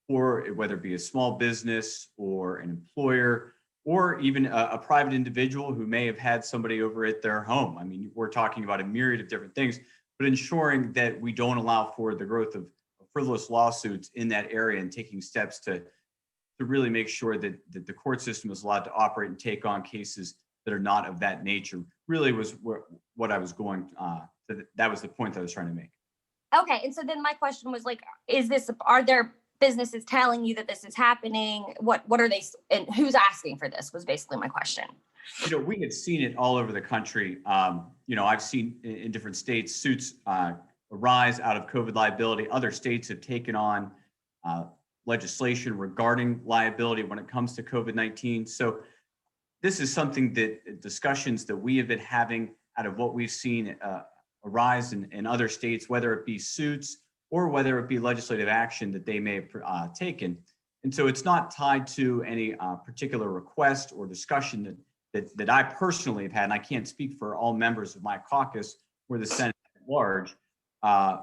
or whether it be a small business or an employer, or even a private individual who may have had somebody over at their home. I mean, we're talking about a myriad of different things, but ensuring that we don't allow for the growth of frivolous lawsuits in that area and taking steps to really make sure that the court system is allowed to operate and take on cases that are not of that nature really was what I was going, that was the point that I was trying to make. Okay. And so then my question was like, are there businesses telling you that this is happening? What are they, and who's asking for this was basically my question. We had seen it all over the country. I've seen in different states suits arise out of COVID liability. Other states have taken on legislation regarding liability when it comes to COVID-19. So this is something that discussions that we have been having out of what we've seen arise in other states, whether it be suits or whether it be legislative action that they may have taken. And so it's not tied to any particular request or discussion that I personally have had, and I can't speak for all members of my caucus or the Senate at large.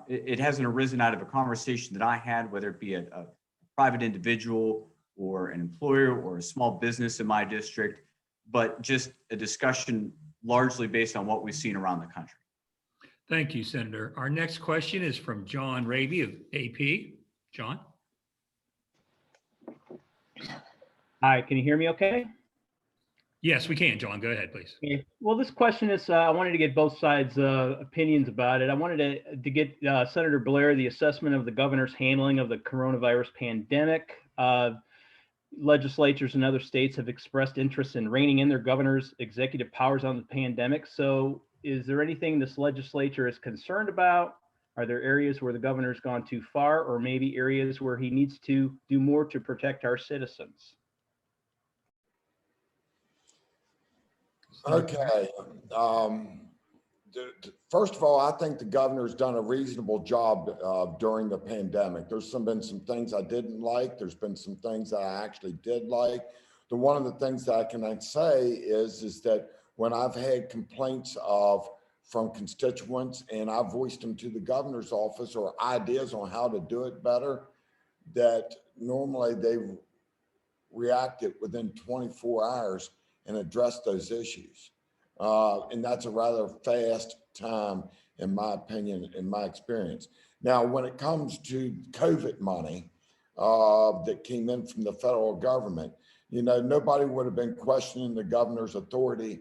It hasn't arisen out of a conversation that I had, whether it be a private individual or an employer or a small business in my district, but just a discussion largely based on what we've seen around the country. Thank you, Senator. Our next question is from John Raby of AP. John? Hi, can you hear me okay? Yes, we can, John. Go ahead, please. Okay. Well, this question is, I wanted to get both sides' opinions about it. I wanted to get Senator Blair, the assessment of the governor's handling of the coronavirus pandemic. Legislatures in other states have expressed interest in reining in their governor's executive powers on the pandemic. So is there anything this legislature is concerned about? Are there areas where the governor's gone too far, or maybe areas where he needs to do more to protect our citizens? Okay. First of all, I think the governor's done a reasonable job during the pandemic. There's been some things I didn't like. There's been some things that I actually did like. One of the things that I can say is that when I've had complaints from constituents and I've voiced them to the governor's office or ideas on how to do it better, that normally they've reacted within 24 hours and addressed those issues. And that's a rather fast time, in my opinion, in my experience. Now, when it comes to COVID money that came in from the federal government, you know, nobody would have been questioning the governor's authority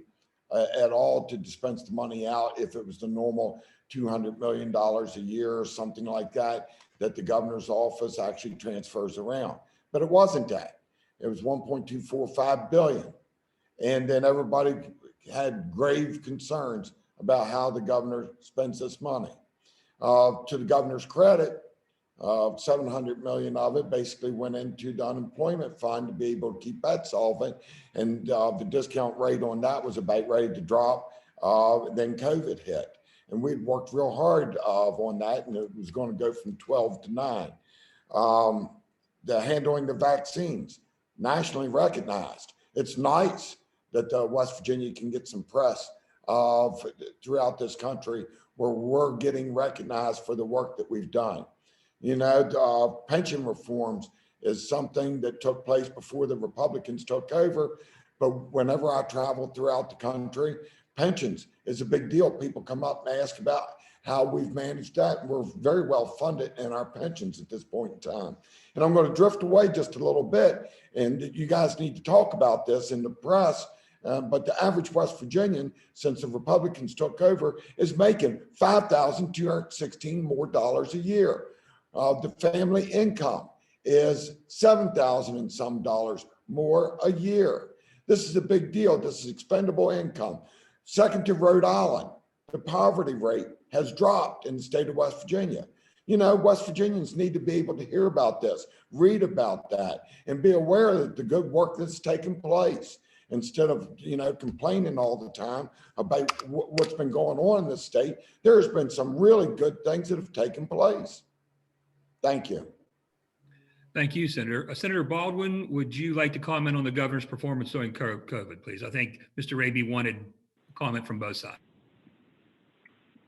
at all to dispense the money out if it was the normal $200 million a year or something like that the governor's office actually transfers around. But it wasn't that. It was $1.245 billion. And then everybody had grave concerns about how the governor spends this money. To the governor's credit, $700 million of it basically went into the unemployment fund to be able to keep that solvent. And the discount rate on that was about ready to drop. Then COVID hit. And we'd worked real hard on that, and it was going to go from 12 to 9. The handling the vaccines, nationally recognized. It's nice that West Virginia can get some press throughout this country where we're getting recognized for the work that we've done. You know, pension reforms is something that took place before the Republicans took over. But whenever I travel throughout the country, pensions is a big deal. People come up and ask about how we've managed that. We're very well funded in our pensions at this point in time. And I'm going to drift away just a little bit, and you guys need to talk about this in the press. But the average West Virginian, since the Republicans took over, is making $5,216 more a year. The family income is $7,000 and some dollars more a year. This is a big deal. This is expendable income. Second to Rhode Island, the poverty rate has dropped in the state of West Virginia. You know, West Virginians need to be able to hear about this, read about that, and be aware that the good work that's taking place, instead of, you know, complaining all the time about what's been going on in this state. There's been some really good things that have taken place. Thank you. Thank you, Senator. Senator Baldwin, would you like to comment on the governor's performance during COVID, please? I think Mr. Raby wanted comment from both sides.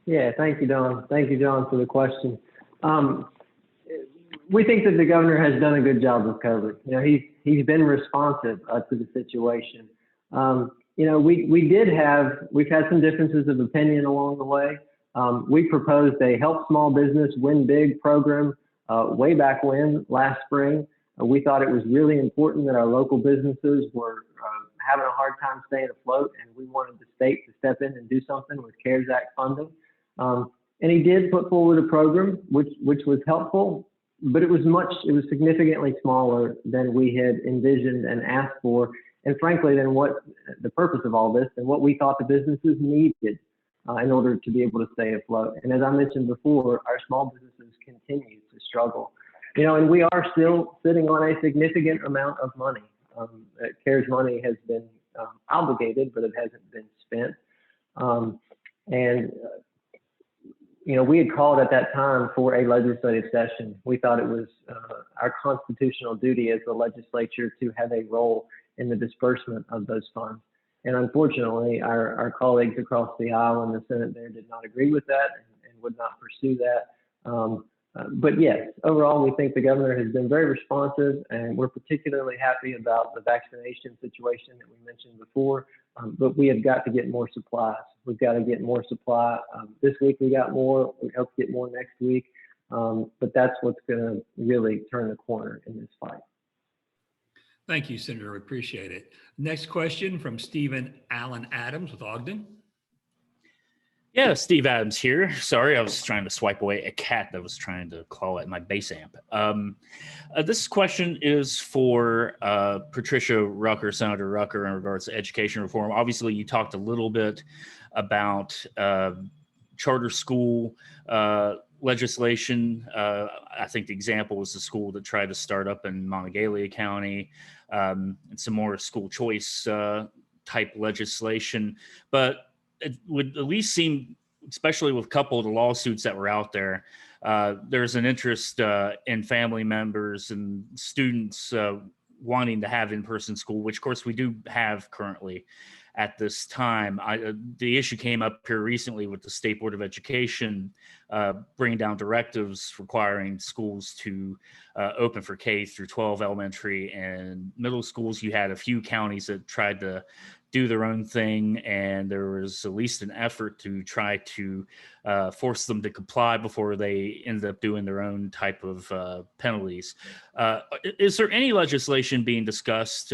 Yeah, thank you, Don. Thank you, John, for the question. We think that the governor has done a good job with COVID. You know, he's been responsive to the situation. You know, we've had some differences of opinion along the way. We proposed a Help Small Business Win Big program way back when, last spring. We thought it was really important that our local businesses were having a hard time staying afloat, and we wanted the state to step in and do something with CARES Act funding. And he did put forward a program which was helpful, but it was significantly smaller than we had envisioned and asked for, and frankly, than what the purpose of all this and what we thought the businesses needed in order to be able to stay afloat. And as I mentioned before, our small businesses continue to struggle. And we are still sitting on a significant amount of money. CARES money has been obligated, but it hasn't been spent. And we had called at that time for a legislative session. We thought it was our constitutional duty as the legislature to have a role in the disbursement of those funds. And unfortunately, our colleagues across the aisle in the Senate there did not agree with that and would not pursue that. But yes, overall, we think the governor has been very responsive, and we're particularly happy about the vaccination situation that we mentioned before. But we have got to get more supplies. We've got to get more supply. This week we got more. We hope to get more next week. But that's what's going to really turn the corner in this fight. Thank you, Senator. We appreciate it. Next question from Stephen Allen Adams with Ogden. Yeah, Steve Adams here. Sorry, I was trying to swipe away a cat that was trying to claw at my bass amp. This question is for Patricia Rucker, Senator Rucker, in regards to education reform. Obviously, you talked a little bit about charter school legislation. I think the example was the school that tried to start up in Monongalia County, and some more school choice type legislation. But it would at least seem, especially with a couple of the lawsuits that were out there, there's an interest in family members and students wanting to have in-person school, which of course we do have currently at this time. The issue came up here recently with the State Board of Education bringing down directives requiring schools to open for K through 12 elementary and middle schools. You had a few counties that tried to do their own thing, and there was at least an effort to try to force them to comply before they ended up doing their own type of penalties. Is there any legislation being discussed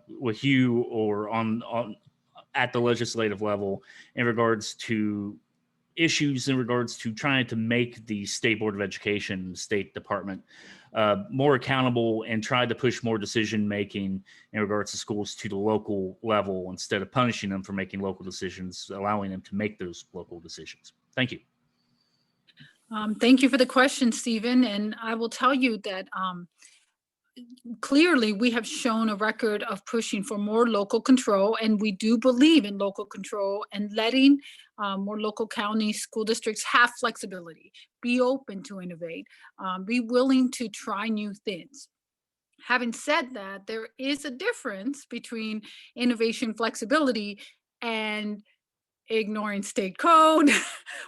with you or on at the legislative level in regards to issues in regards to trying to make the State Board of Education, State Department, more accountable and try to push more decision making in regards to schools to the local level instead of punishing them for making local decisions, allowing them to make those local decisions? Thank you. Thank you for the question, Stephen. And I will tell you that clearly we have shown a record of pushing for more local control, and we do believe in local control and letting more local county school districts have flexibility, be open to innovate, be willing to try new things. Having said that, there is a difference between innovation flexibility and ignoring state code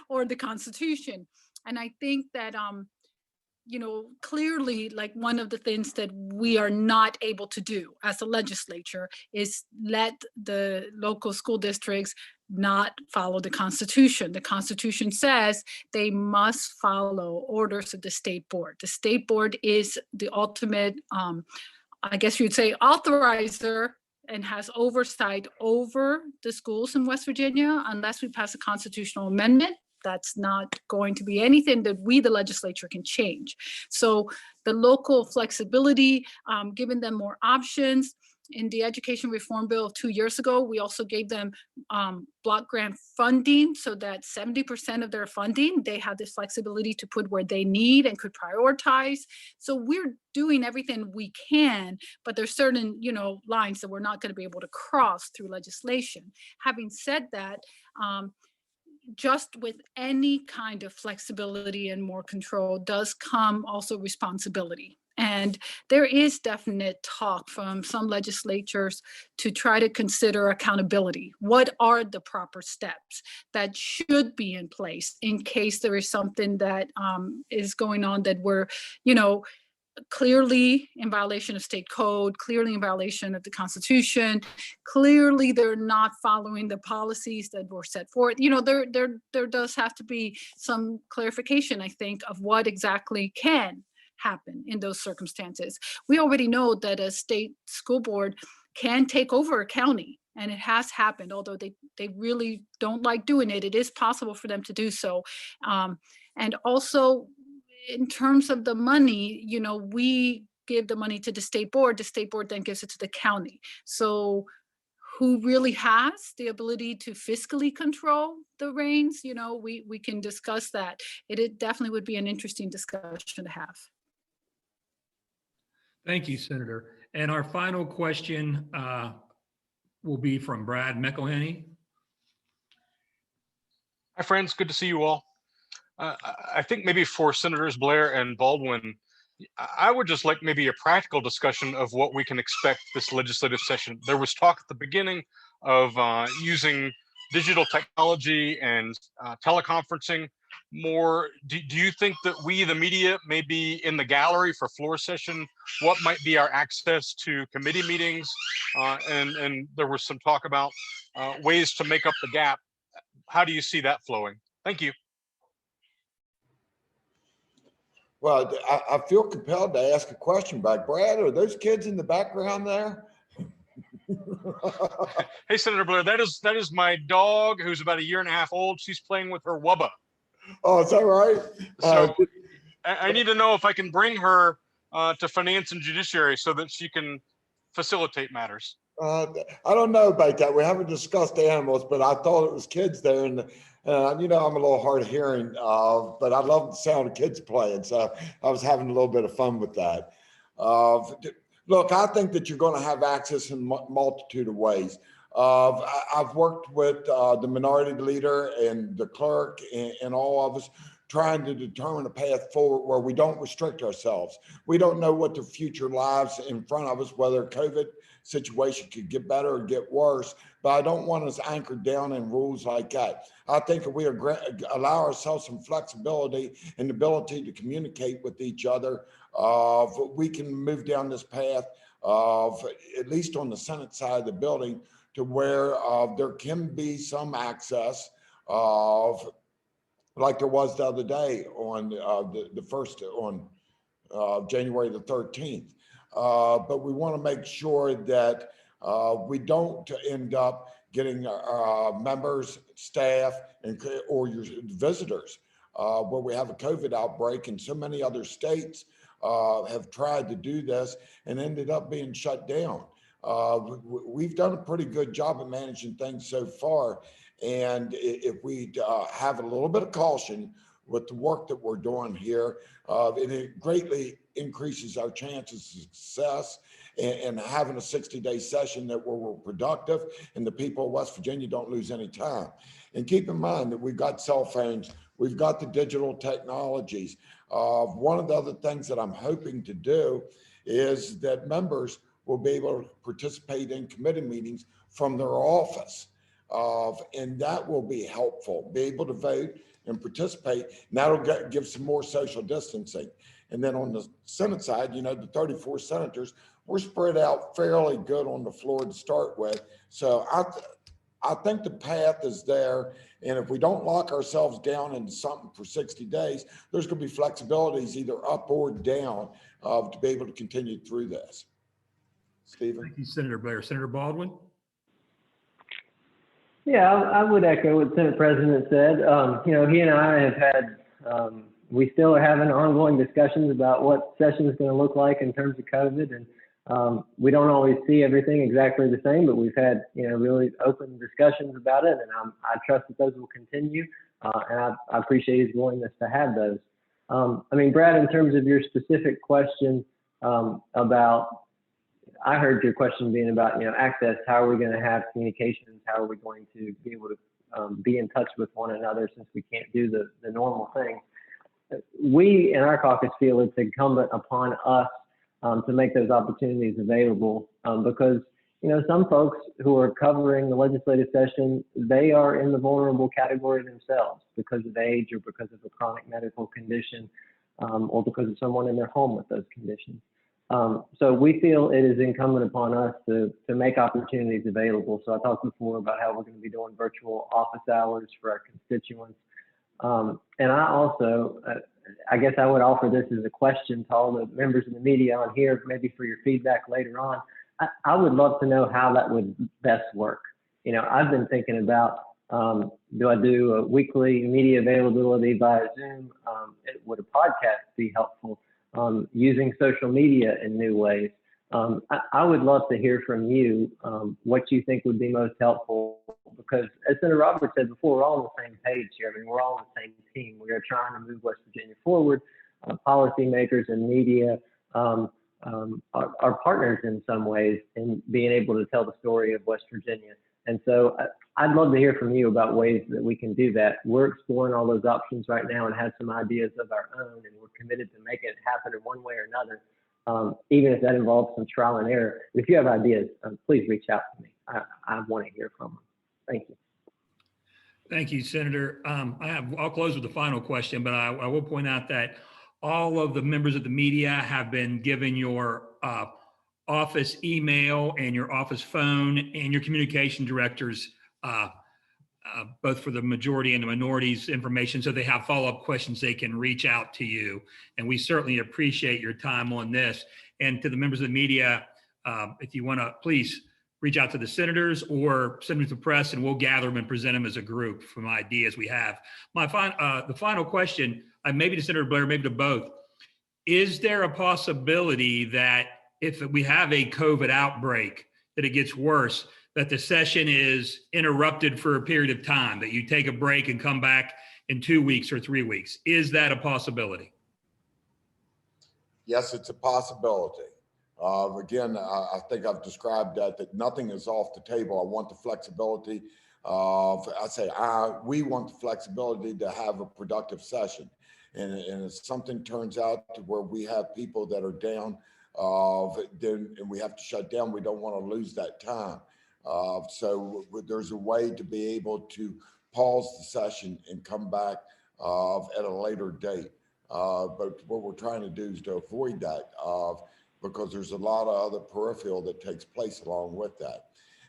or the Constitution. And I think that clearly, like, one of the things that we are not able to do as a legislature is let the local school districts not follow the Constitution. The Constitution says they must follow orders of the state board. The state board is the ultimate, I guess you'd say, authorizer and has oversight over the schools in West Virginia unless we pass a constitutional amendment. That's not going to be anything that we, the legislature, can change. So the local flexibility, giving them more options. In the education reform bill 2 years ago, we also gave them block grant funding so that 70% of their funding, they have this flexibility to put where they need and could prioritize. So we're doing everything we can, but there's certain, lines that we're not going to be able to cross through legislation. Having said that, just with any kind of flexibility and more control does come also responsibility. And there is definite talk from some legislatures to try to consider accountability. What are the proper steps that should be in place in case there is something that is going on that we're, clearly in violation of state code, clearly in violation of the Constitution, clearly they're not following the policies that were set forth. There does have to be some clarification, I think, of what exactly can happen in those circumstances. We already know that a state school board can take over a county, and it has happened, although they really don't like doing it. It is possible for them to do so. And also, in terms of the money, we give the money to the state board then gives it to the county. So who really has the ability to fiscally control the reins? We can discuss that. It definitely would be an interesting discussion to have. Thank you, Senator. And our final question will be from Brad McElhenney. Hi, friends. Good to see you all. I think maybe for Senators Blair and Baldwin, I would just like maybe a practical discussion of what we can expect this legislative session. There was talk at the beginning of using digital technology and teleconferencing more. Do you think that we, the media, may be in the gallery for floor session? What might be our access to committee meetings? And there was some talk about ways to make up the gap. How do you see that flowing? Thank you. Well, I feel compelled to ask a question back. Brad, are those kids in the background there? Hey, Senator Blair, that is my dog who's about 1.5 years old. She's playing with her wubba. Oh, is that right? So I need to know if I can bring her to Finance and Judiciary so that she can facilitate matters. I don't know about that. We haven't discussed animals, but I thought it was kids there. And you know, I'm a little hard of hearing, but I love the sound of kids playing. So I was having a little bit of fun with that. Look, I think that you're going to have access in multitude of ways. I've worked with the minority leader and the clerk and all of us trying to determine a path forward where we don't restrict ourselves. We don't know what the future lies in front of us, whether COVID situation could get better or get worse, but I don't want us anchored down in rules like that. I think if we allow ourselves some flexibility and the ability to communicate with each other, we can move down this path of, at least on the Senate side of the building, to where there can be some access of, like there was the other day on the first, on January the 13th. But we want to make sure that we don't end up getting members, staff, or your visitors where we have a COVID outbreak, and so many other states have tried to do this and ended up being shut down. We've done a pretty good job of managing things so far, and if we have a little bit of caution with the work that we're doing here, it greatly increases our chances of success and having a 60-day session that we're productive and the people of West Virginia don't lose any time. And keep in mind that we've got cell phones, we've got the digital technologies. One of the other things that I'm hoping to do is that members will be able to participate in committee meetings from their office. And that will be helpful, be able to vote and participate, and that'll give some more social distancing. And then on the Senate side, you know, the 34 senators, we're spread out fairly good on the floor to start with. So I think the path is there. And if we don't lock ourselves down into something for 60 days, there's going to be flexibilities either up or down to be able to continue through this. Stephen. Thank you, Senator Blair. Senator Baldwin? Yeah, I would echo what Senate President said. You know, he and I have had, we still are having ongoing discussions about what session is going to look like in terms of COVID. And we don't always see everything exactly the same, but we've had, you know, really open discussions about it. And I trust that those will continue. And I appreciate his willingness to have those. I mean, Brad, in terms of your specific question about, I heard your question being about, you know, access. How are we going to have communications? How are we going to be able to be in touch with one another since we can't do the normal thing? We in our caucus feel it's incumbent upon us to make those opportunities available because, you know, some folks who are covering the legislative session, they are in the vulnerable category themselves because of age or because of a chronic medical condition or because of someone in their home with those conditions. So we feel it is incumbent upon us to make opportunities available. So I talked before about how we're going to be doing virtual office hours for our constituents. And I also, I guess I would offer this as a question to all the members of the media on here, maybe for your feedback later on. I would love to know how that would best work. You know, I've been thinking about, do I do a weekly media availability via Zoom? Would a podcast be helpful? Using social media in new ways. I would love to hear from you what you think would be most helpful, because as Senator Roberts said before, we're all on the same page here. I mean, we're all on the same team. We are trying to move West Virginia forward. Policymakers and media are partners in some ways in being able to tell the story of West Virginia. And so I'd love to hear from you about ways that we can do that. We're exploring all those options right now and have some ideas of our own, and we're committed to making it happen in one way or another, even if that involves some trial and error. If you have ideas, please reach out to me. I want to hear from them. Thank you. Thank you, Senator. I'll close with the final question, but I will point out that all of the members of the media have been given your office email and your office phone and your communication directors, both for the majority and the minorities information. So they have follow-up questions, they can reach out to you. And we certainly appreciate your time on this. And to the members of the media, if you want to, please reach out to the senators or send them to the press, and we'll gather them and present them as a group from ideas we have. The final question, maybe to Senator Blair, maybe to both. Is there a possibility that if we have a COVID outbreak, that it gets worse, that the session is interrupted for a period of time, that you take a break and come back in 2 weeks or 3 weeks? Is that a possibility? Yes, it's a possibility. Again, I think I've described that nothing is off the table. I want the flexibility. We want the flexibility to have a productive session. And if something turns out to where we have people that are down, and we have to shut down, we don't want to lose that time. So there's a way to be able to pause the session and come back at a later date. But what we're trying to do is to avoid that because there's a lot of other peripheral that takes place along with that.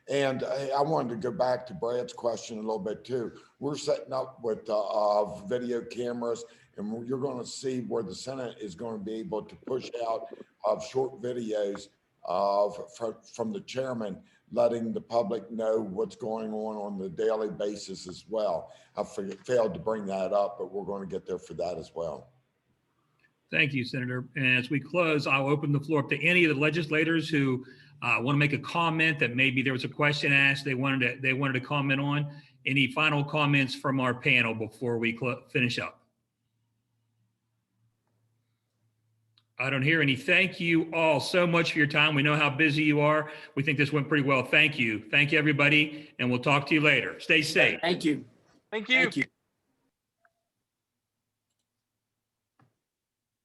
And I wanted to go back to Brad's question a little bit too. We're setting up with video cameras, and you're going to see where the Senate is going to be able to push out short videos from the chairman, letting the public know what's going on the daily basis as well. I failed to bring that up, but we're going to get there for that as well. Thank you, Senator. And as we close, I'll open the floor up to any of the legislators who want to make a comment that maybe there was a question asked they wanted to comment on. Any final comments from our panel before we finish up? I don't hear any. Thank you all so much for your time. We know how busy you are. We think this went pretty well. Thank you. Thank you, everybody. And we'll talk to you later. Stay safe. Thank you. Thank you. Thank you.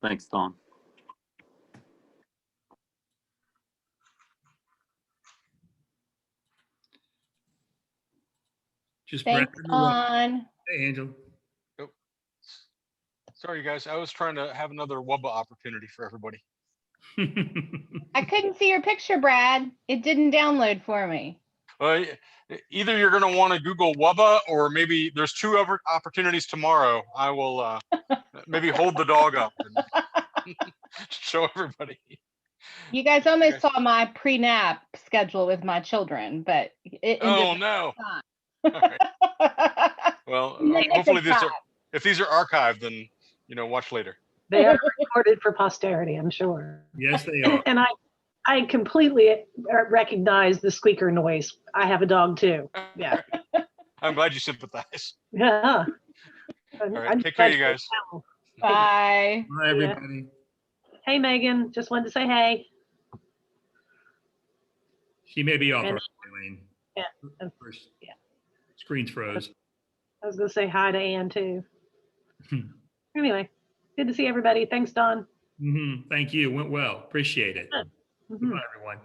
Thanks, Don. Just Thanks, Don. Hey, Angel. Oh. Sorry, guys. I was trying to have another WUBA opportunity for everybody. I couldn't see your picture, Brad. It didn't download for me. Either you're going to want to Google WUBA, or maybe there's two other opportunities tomorrow. I will maybe hold the dog up and show everybody. You guys almost saw my pre-nap schedule with my children, but Oh no. All right. Well, hopefully if these are archived, then watch later. They are recorded for posterity, I'm sure. Yes, they are. And I completely recognize the squeaker noise. I have a dog too. Yeah. I'm glad you sympathize. Yeah. All right. Take care, you guys. Bye. Bye, everybody. Hey, Megan. Just wanted to say hey. She may be off, And- Elaine. Yeah. First, Yeah. Screen's froze. I was going to say hi to Ann too. Anyway, good to see everybody. Thanks, Don. Thank you. Went well. Appreciate it. Mhm. Goodbye, everyone.